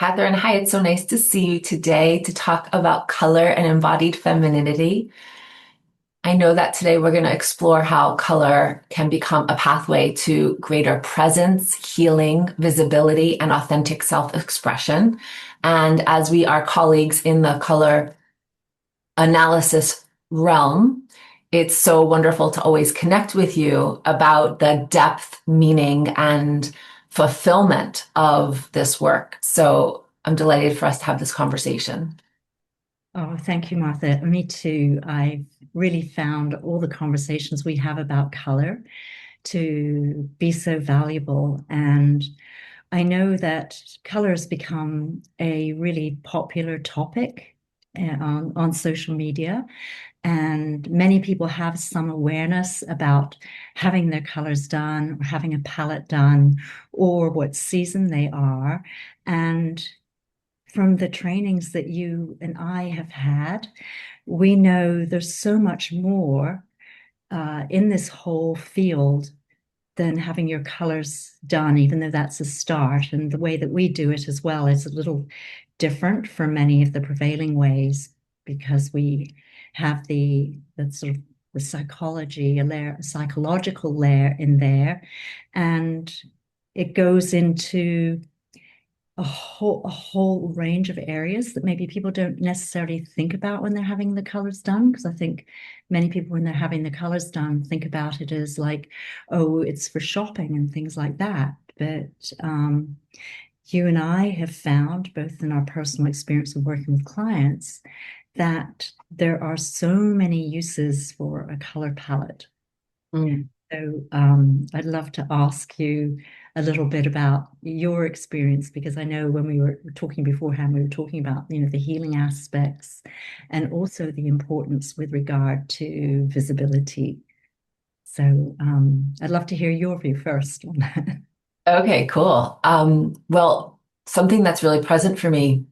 Catherine, hi, it's so nice to see you today to talk about color and embodied femininity. I know that today we're going to explore how color can become a pathway to greater presence, healing, visibility, and authentic self-expression. And as we are colleagues in the color analysis realm, it's so wonderful to always connect with you about the depth, meaning, and fulfillment of this work. So I'm delighted for us to have this conversation. Oh, thank you, Martha. Me too. I've really found all the conversations we have about color to be so valuable. And I know that color has become a really popular topic on social media. And many people have some awareness about having their colors done or having a palette done or what season they are. And from the trainings that you and I have had, we know there's so much more in this whole field than having your colors done, even though that's a start. And the way that we do it as well is a little different from many of the prevailing ways because we have the sort of the psychology, a psychological layer in there. And it goes into a whole range of areas that maybe people don't necessarily think about when they're having the colors done. Because I think many people, when they're having the colors done, think about it as like, oh, it's for shopping and things like that. But you and I have found, both in our personal experience of working with clients, that there are so many uses for a color palette. Mm. So I'd love to ask you a little bit about your experience because I know when we were talking beforehand, we were talking about, the healing aspects and also the importance with regard to visibility. So I'd love to hear your view first on that. Okay, cool. Well, something that's really present for me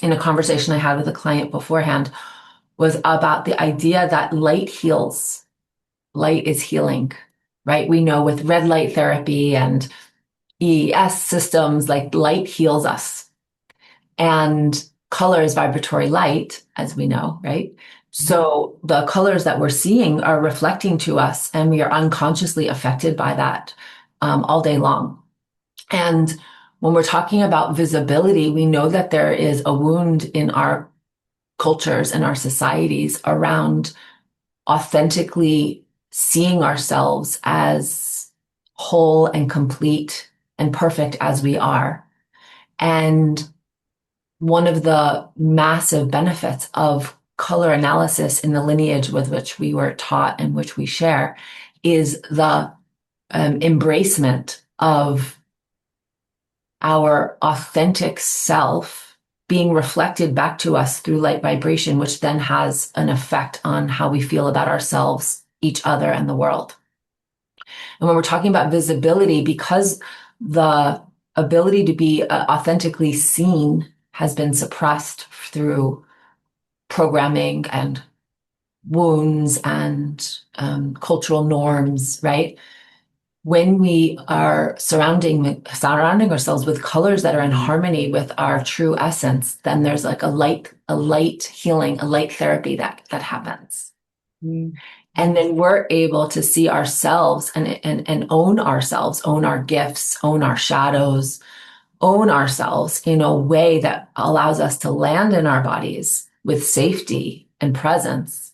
in a conversation I had with a client beforehand was about the idea that light heals. Light is healing, right? We know with red light therapy and EES systems, like light heals us. And color is vibratory light, as we know, right? So the colors that we're seeing are reflecting to us, and we are unconsciously affected by that all day long. And when we're talking about visibility, we know that there is a wound in our cultures and our societies around authentically seeing ourselves as whole and complete and perfect as we are. And one of the massive benefits of color analysis in the lineage with which we were taught and which we share is the embracement of our authentic self being reflected back to us through light vibration, which then has an effect on how we feel about ourselves, each other, and the world. And when we're talking about visibility, because the ability to be authentically seen has been suppressed through programming and wounds and cultural norms, right? When we are surrounding ourselves with colors that are in harmony with our true essence, then there's like a light healing, a light therapy that happens. Mm. And Yes. then we're able to see ourselves and own ourselves, own our gifts, own our shadows, own ourselves in a way that allows us to land in our bodies with safety and presence,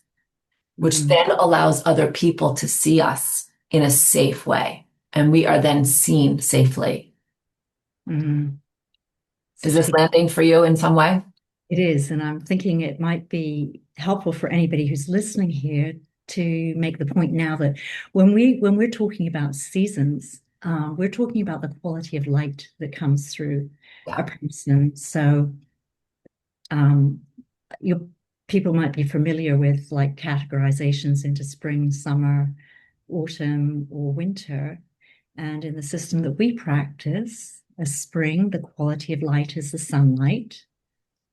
which Mm. then allows other people to see us in a safe way. And we are then seen safely. Mm. Is Such a this good. landing for you in some way? It is, and I'm thinking it might be helpful for anybody who's listening here to make the point now that when we're talking about seasons, we're talking about the quality of light that comes through a Yeah. person. So um, you people might be familiar with like categorizations into spring, summer, autumn, or winter. And in the system that we practice, a spring, the quality of light is the sunlight.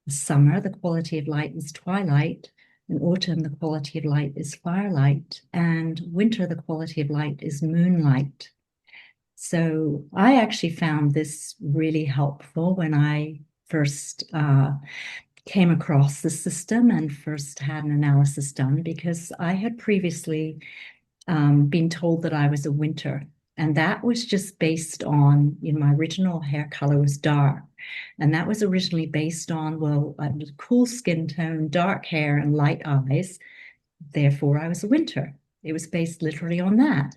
Summer, the quality of light is twilight. In autumn, the quality of light is firelight. And winter, the quality of light is moonlight. So I actually found this really helpful when I first came across the system and first had an analysis done, because I had previously been told that I was a winter. And that was just based on, my original hair color was dark. And that was originally based on, well, I was cool skin tone, dark hair, and light eyes. Therefore, I was a winter. It was based literally on that.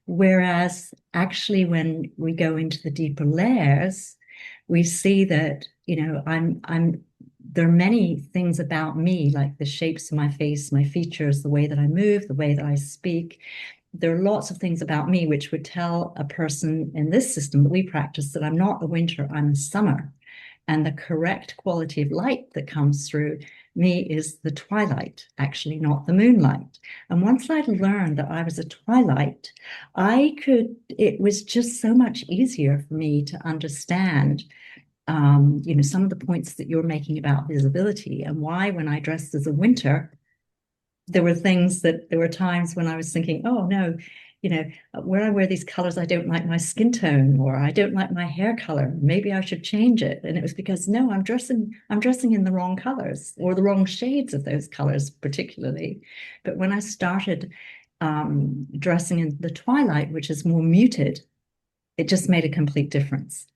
Whereas actually, when we go into the deeper layers, we see that, there are many things about me, like the shapes of my face, my features, the way that I move, the way that I speak. There are lots of things about me which would tell a person in this system that we practice that I'm not a winter, I'm a summer. And the correct quality of light that comes through me is the twilight, actually, not the moonlight. And once I learned that I was a twilight, it was just so much easier for me to understand, some of the points that you're making about visibility, and why when I dressed as a winter, there were times when I was thinking, oh no, when I wear these colors, I don't like my skin tone, or I don't like my hair color. Maybe I should change it. And it was because, no, I'm dressing in the wrong colors, or the wrong shades of those colors, particularly. But when I started dressing in the twilight, which is more muted, it just made a complete difference.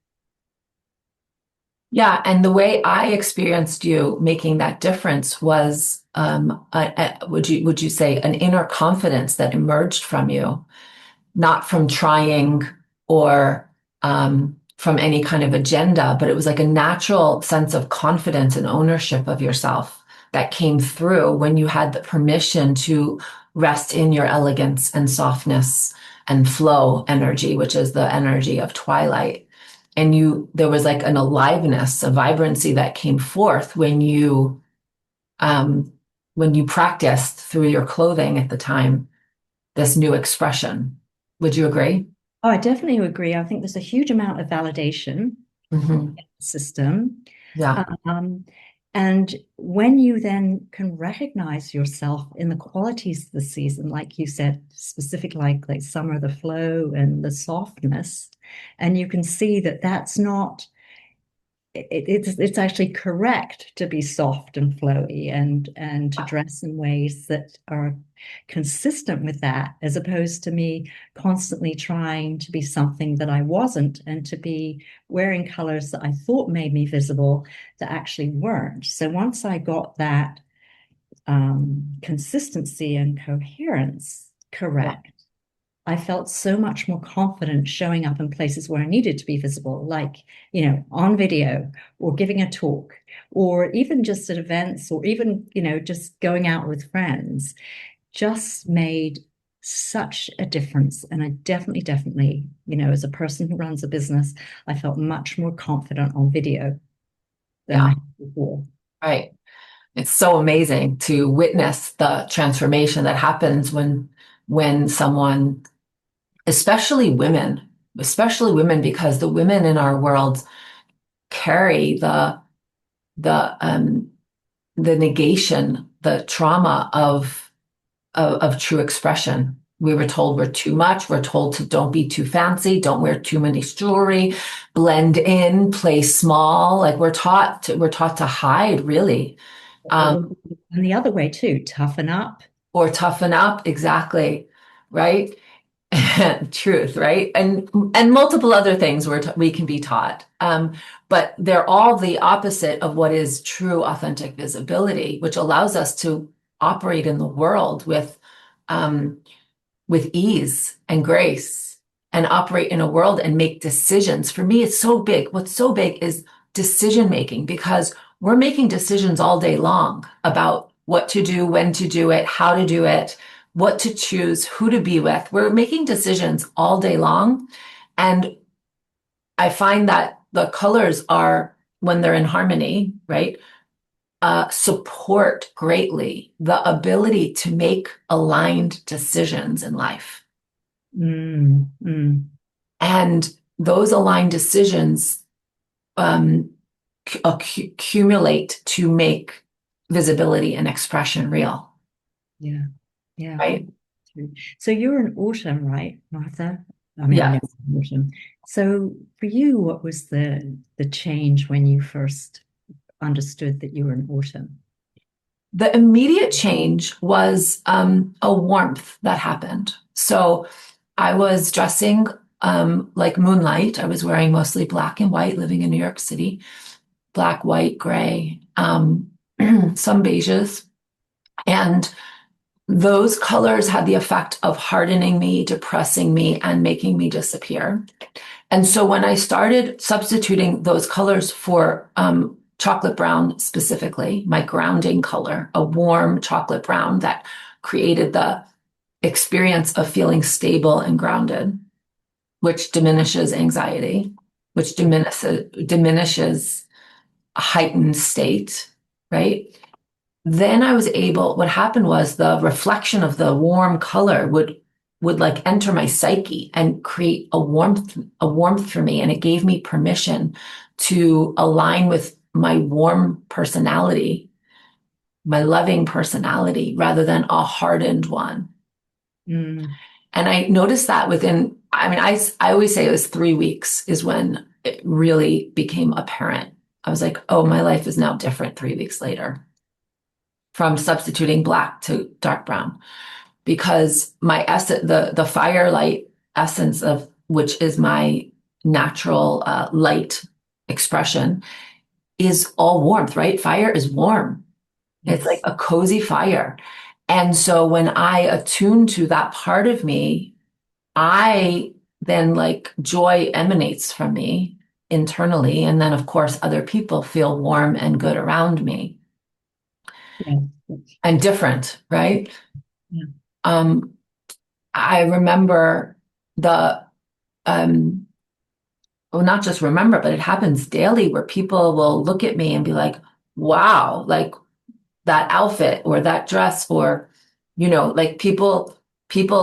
Yeah, and the way I experienced you making that difference was, would you say, an inner confidence that emerged from you, not from trying or from any kind of agenda, but it was like a natural sense of confidence and ownership of yourself that came through when you had the permission to rest in your elegance and softness and flow energy, which is the energy of twilight. And there was like an aliveness, a vibrancy that came forth um, when you practiced through your clothing at the time, this new expression. Would you agree? Oh, I definitely agree. I think there's a huge amount of validation Hmm. system. Yeah. Um, and when you then can recognize yourself in the qualities of the season, like you said, specific, like summer, the flow and the softness, and you can see that that's not it's actually correct to be soft and flowy, and to dress in ways that are consistent with that, as opposed to me constantly trying to be something that I wasn't, and to be wearing colors that I thought made me visible that actually weren't. So once I got that consistency and coherence Yeah. correct, I felt so much more confident showing up in places where I needed to be visible, like, on video, or giving a talk, or even just at events, or even, just going out with friends, just made such a difference. And I definitely, as a person who runs a business, I felt much more confident on video than I Yeah. had before. Right. It's so amazing to witness the transformation that happens when someone, especially women, because the women in our world carry the the negation, the trauma of true expression. We were told we're too much. We're told to don't be too fancy, don't wear too many jewelry, blend in, play small. Like we're taught to hide, really. Um, And the other way too, toughen up. or toughen up, exactly, right? Truth, right? And multiple other things we can be taught. But they're all the opposite of what is true authentic visibility, which allows us to operate in the world um, with ease and grace, and operate in a world and make decisions. For me, it's so big. What's so big is decision making, because we're making decisions all day long about what to do, when to do it, how to do it, what to choose, who to be with. We're making decisions all day long. And I find that the colors are, when they're in harmony, right? Support greatly the ability to make aligned decisions in life. Mm, mm, And those aligned decisions um, accumulate to make visibility and expression real, yeah, yeah. right? So you're an autumn, right, Martha? I mean, I know Yeah. it's autumn. So for you, what was the change when you first understood that you were in autumn? The immediate change was a warmth that happened. So I was dressing like moonlight. I was wearing mostly black and white, living in New York City, black, white, gray, some beiges. And those colors had the effect of hardening me, depressing me, and making me disappear. And so when I started substituting those colors for chocolate brown specifically, my grounding color, a warm chocolate brown that created the experience of feeling stable and grounded, which diminishes anxiety, which diminishes a heightened state, right? Then I was able, what happened was the reflection of the warm color would like enter my psyche and create a warmth for me. And it gave me permission to align with my warm personality, my loving personality, rather than a hardened one. Mm, And I noticed that within, I mean, I always say it was 3 weeks is when it really became apparent. I was like, oh, my life is now different 3 weeks later from substituting black to dark brown because my essence, the firelight essence of which is my natural light expression is all warmth, right? Fire is warm. It's like yes. a cozy fire. And so when I attune to that part of me, I then like joy emanates from me internally. And then, of course, other people feel warm and good around me Yes. and different, right? Yeah. Um, I remember the, um, well, not just remember, but it happens daily where people will look at me and be like, wow, like that outfit or that dress, or, like people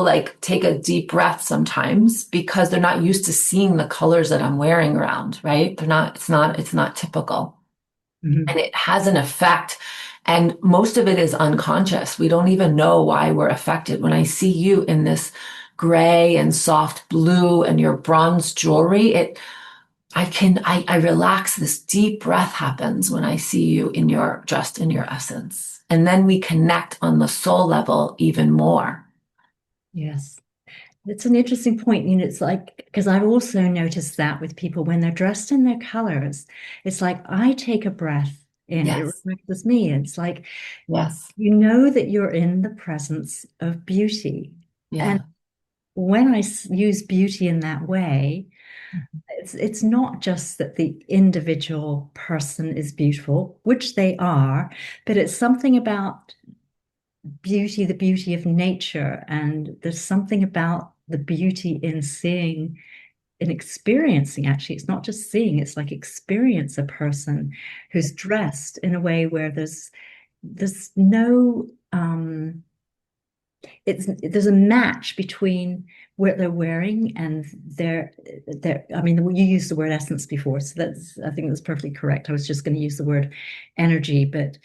like take a deep breath sometimes because they're not used to seeing the colors that I'm wearing around, right? It's not typical. And Mhm. it has an effect. And most of it is unconscious. We don't even know why we're affected. When I see you in this gray and soft blue and your bronze jewelry, I relax. This deep breath happens when I see you just in your essence. And then we connect on the soul level even more. Yes. It's an interesting point. You know, it's like, because I've also noticed that with people when they're dressed in their colors, it's like I take a breath in, it Yes. reflects me. It's like Yes. you know that you're in the presence of beauty. And Yeah. when I use beauty in that way, it's not just that the individual person is beautiful, which they are, but it's something about beauty, the beauty of nature. And there's something about the beauty in seeing in experiencing, actually it's not just seeing, it's like experience a person who's dressed in a way where there's no there's a match between what they're wearing and their I mean you used the word essence before, so that's I think that's perfectly correct. I was just going to use the word energy, but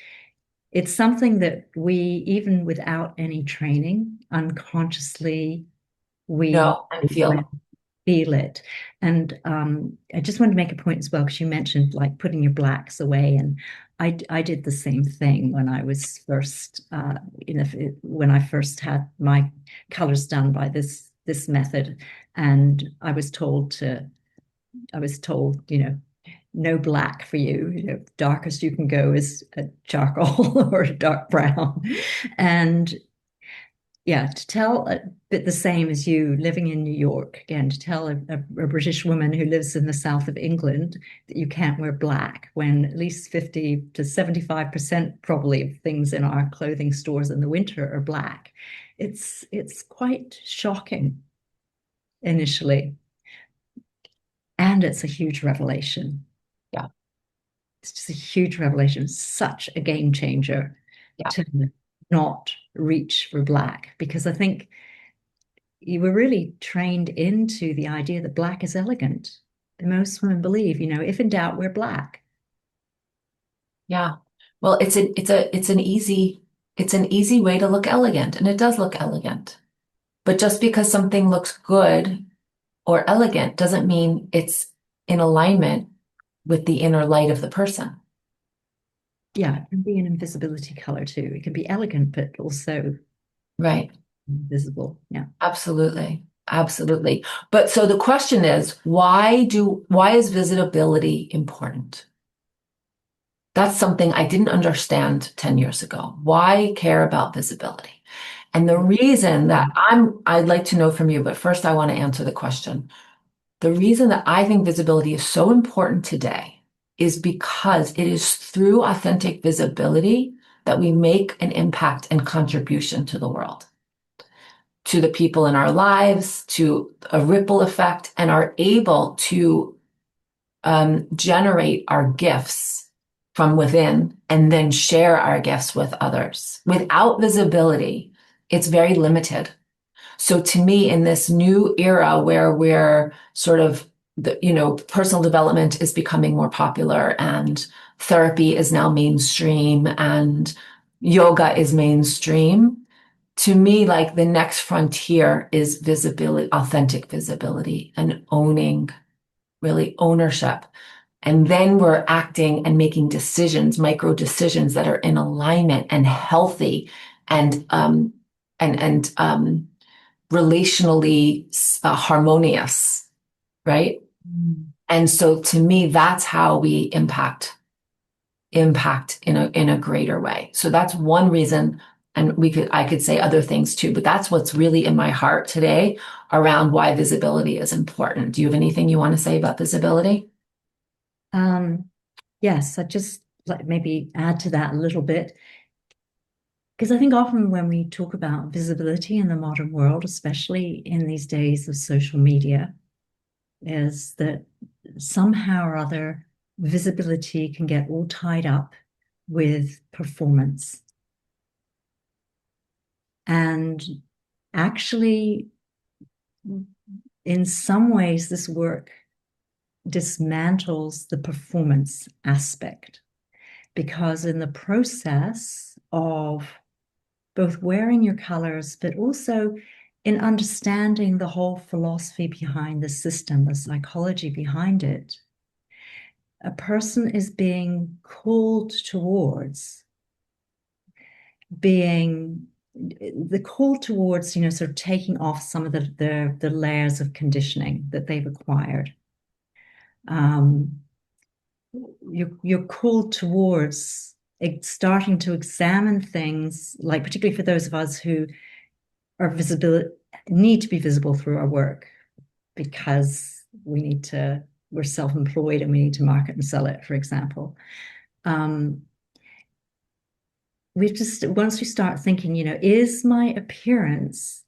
it's something that we, even without any training, unconsciously we No, and feel. feel it. And I just wanted to make a point as well, because you mentioned like putting your blacks away. And I did the same thing when I was first, when I first had my colors done by this method. And I was told, no black for you. Darkest you can go is a charcoal or a dark brown. And yeah, to tell a bit the same as you living in New York, again, to tell a British woman who lives in the south of England that you can't wear black when at least 50 to 75% probably of things in our clothing stores in the winter are black. It's quite shocking initially. And it's a huge revelation. Yeah. It's just a huge revelation, such a game changer Yeah. to not reach for black, because I think you were really trained into the idea that black is elegant. Most women believe, if in doubt, wear black. Yeah. Well, it's an easy way to look elegant, and it does look elegant. But just because something looks good or elegant doesn't mean it's in alignment with the inner light of the person. Yeah, it can be an invisibility color too. It can be elegant, but also Right. visible. Yeah. Absolutely. Absolutely. But so the question is, why is visibility important? That's something I didn't understand 10 years ago. Why care about visibility? And the reason that I'd like to know from you, but first I want to answer the question. The reason that I think visibility is so important today is because it is through authentic visibility that we make an impact and contribution to the world, to the people in our lives, to a ripple effect, and are able to generate our gifts from within and then share our gifts with others. Without visibility, it's very limited. So to me, in this new era where we're sort of, personal development is becoming more popular and therapy is now mainstream and yoga is mainstream. To me, like the next frontier is visibility, authentic visibility and owning, really ownership. And then we're acting and making decisions, micro decisions that are in alignment and healthy and relationally harmonious, right? Mm. And so to me, that's how we impact in a greater way. So that's one reason, and I could say other things too, but that's what's really in my heart today around why visibility is important. Do you have anything you want to say about visibility? Um, yes, I just like maybe add to that a little bit because I think often when we talk about visibility in the modern world, especially in these days of social media, is that somehow or other visibility can get all tied up with performance. And actually, in some ways, this work dismantles the performance aspect because in the process of both wearing your colors, but also in understanding the whole philosophy behind the system, the psychology behind it, a person is being called towards being the call towards, sort of taking off some of the layers of conditioning that they've acquired. Um, you're called towards starting to examine things, like particularly for those of us who are visible, need to be visible through our work because we're self-employed and we need to market and sell it, for example. Um, we just, once we start thinking, is my appearance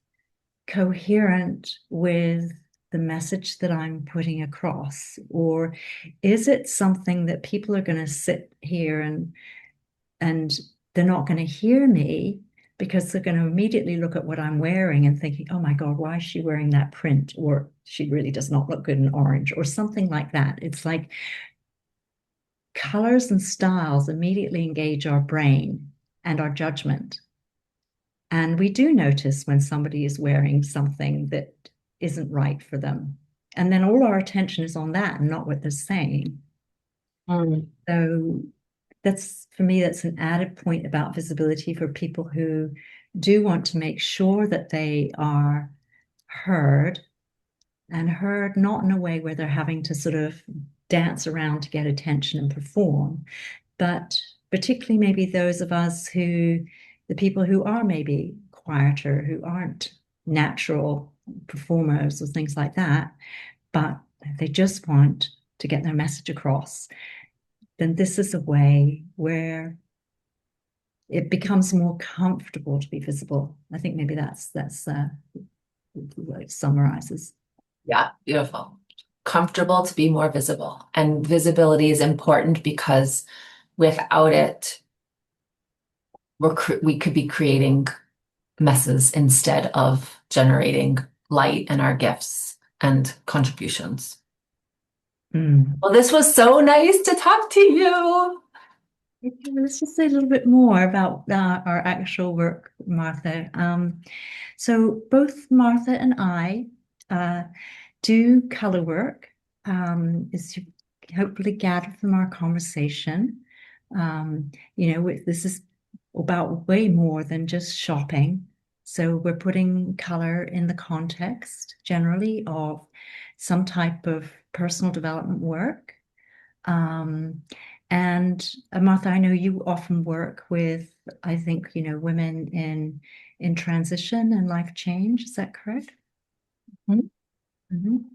coherent with the message that I'm putting across? Or is it something that people are going to sit here and they're not going to hear me because they're going to immediately look at what I'm wearing and thinking, oh my God, why is she wearing that print? Or she really does not look good in orange, or something like that. It's like colors and styles immediately engage our brain and our judgment. And we do notice when somebody is wearing something that isn't right for them. And then all our attention is on that and not what they're saying. Mm. So that's for me, that's an added point about visibility for people who do want to make sure that they are heard, and heard not in a way where they're having to sort of dance around to get attention and perform, but particularly maybe those of us the people who are maybe quieter, who aren't natural performers or things like that, but they just want to get their message across, then this is a way where it becomes more comfortable to be visible. I think maybe that's what it summarizes. Yeah, beautiful. Comfortable to be more visible. And visibility is important because without it, we could be creating messes instead of generating light and our gifts and contributions. Mm. Well, this was so nice to talk to you. Okay, let's just say a little bit more about our actual work, Martha. So both Martha and I uh, do color work, as you hopefully gathered from our conversation. This is about way more than just shopping. So we're putting color in the context generally of some type of personal development work. Um, and Martha, I know you often work with, I think, women in transition and life change. Is that correct? Mhm. Mhm.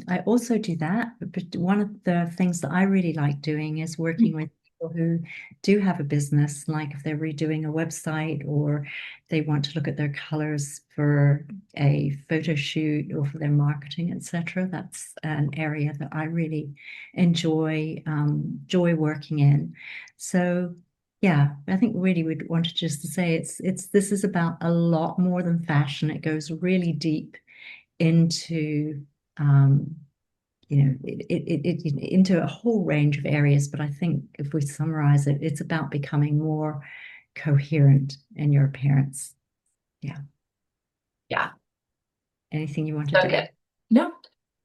I also do that, but one of the things that I really like doing is working with people who do have a business, like if they're redoing a website or they want to look at their colors for a photo shoot or for their marketing, etc. That's an area that I really enjoy working in. So yeah, I think really we'd wanted just to say it's this is about a lot more than fashion. It goes really deep into um, into a whole range of areas. But I think if we summarize it, it's about becoming more coherent in your appearance. Yeah. Yeah. Anything you wanted So to good. add? No,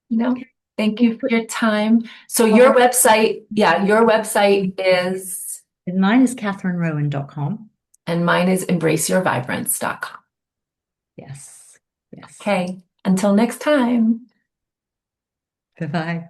no. Okay. Thank Well, you for your time. So well, your website, yeah, your website is, mine is katherinerowan.com. and mine is embraceyourvibrance.com. Yes. Yes. Okay. Until next time. Bye bye.